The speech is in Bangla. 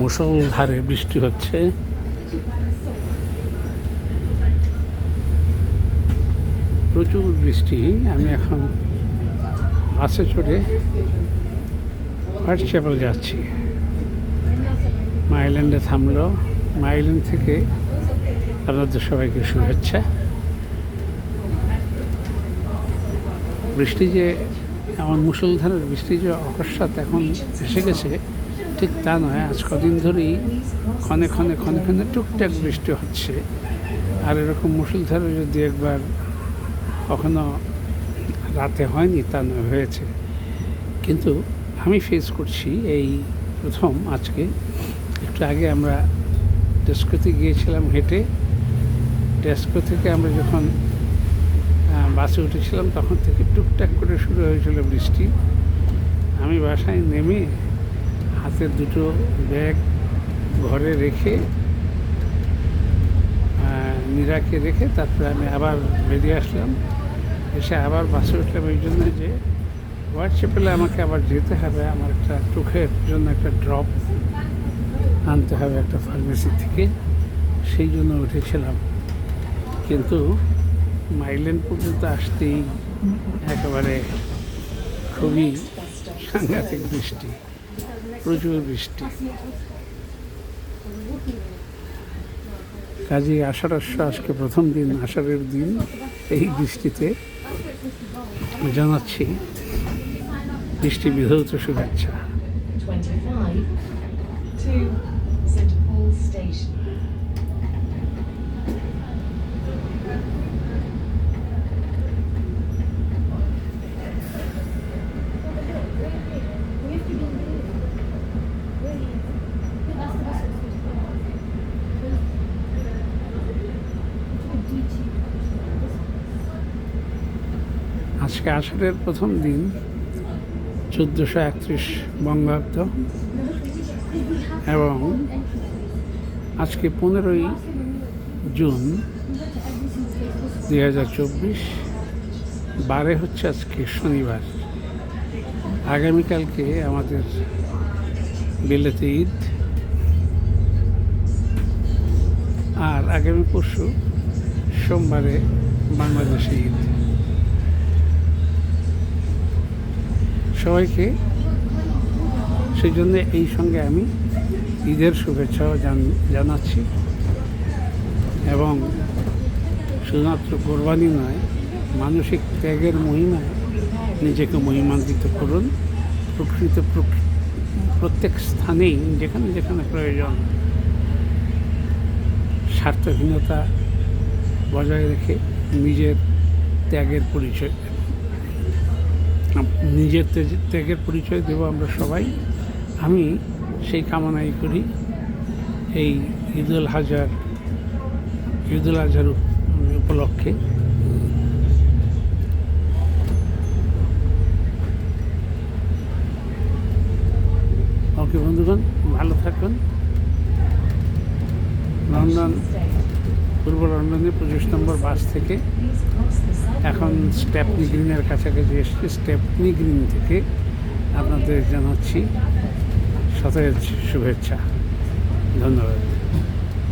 মুষলধারে বৃষ্টি হচ্ছে। প্রচুর বৃষ্টি। আমি এখন বাসে চড়ে হোয়াইট চ্যাপেল যাচ্ছি। মাইল্যান্ডে থামলো। মাইল্যান্ড থেকে আপনাদের সবাইকে শুভেচ্ছা। বৃষ্টি যে এমন মুষলধারের বৃষ্টি যে অকস্মাৎ এখন এসে গেছে ঠিক তা নয়। আজ কদিন ধরেই ক্ষণে ক্ষণে ক্ষণে ক্ষণে টুকটাক বৃষ্টি হচ্ছে। আর এরকম মুষলধারে যদি একবার কখনো রাতে হয়নি তা নয়, হয়েছে। কিন্তু আমি ফেস করছি এই প্রথম আজকে। একটু আগে আমরা টেস্কোতে গিয়েছিলাম হেঁটে। টেস্কো থেকে আমরা যখন বাসে উঠেছিলাম তখন থেকে টুকটাক করে শুরু হয়েছিল বৃষ্টি। আমি বাসায় নেমে হাতে দুটো ব্যাগ ঘরে রেখে মীরাকে রেখে তারপরে আমি আবার বেরিয়ে আসলাম। এসে আবার বাসে উঠলাম এই জন্য যে হোয়াইট চ্যাপেলে আমাকে আবার যেতে হবে। আমার একটা চোখের জন্য একটা ড্রপ আনতে হবে একটা ফার্মেসি থেকে, সেই জন্য উঠেছিলাম। কিন্তু মাইল্যান্ড পর্যন্ত আসতেই একেবারে খুবই সাংঘাতিক বৃষ্টি, প্রচুর বৃষ্টি। কাজেই আষাঢ় আজকে প্রথম দিন, আষাঢ়ের দিন। এই বৃষ্টিতে জানাচ্ছি বৃষ্টি বিধৌত শুভেচ্ছা। আজকে আষাঢ়ের প্রথম দিন, 1431 বঙ্গাব্দ, এবং আজকে 15ই জুন 2024। বারে হচ্ছে আজকে শনিবার। আগামীকালকে আমাদের বিলেতে ঈদ, আর আগামী পরশু সোমবারে বাংলাদেশে ঈদ। সবাইকে সেই জন্য এই সঙ্গে আমি ঈদের শুভেচ্ছাও জানাচ্ছি। এবং শুধুমাত্র কোরবানি নয়, মানসিক ত্যাগের মহিমায় নিজেকে মহিমান্বিত করুন। প্রত্যেক স্থানেই যেখানে যেখানে প্রয়োজন স্বার্থহীনতা বজায় রেখে নিজের ত্যাগের পরিচয় দেব আমরা সবাই। আমি সেই কামনাই করি এই ঈদুল আজহার উপলক্ষে। ওকে বন্ধুগণ, ভালো থাকুন। পূর্ব লন্ডনে 25 নম্বর বাস থেকে এখন স্টেপনি গ্রিনের কাছাকাছি এসেছি। স্টেপনি গ্রিন থেকে আপনাদের জানাচ্ছি সতেজ শুভেচ্ছা। ধন্যবাদ।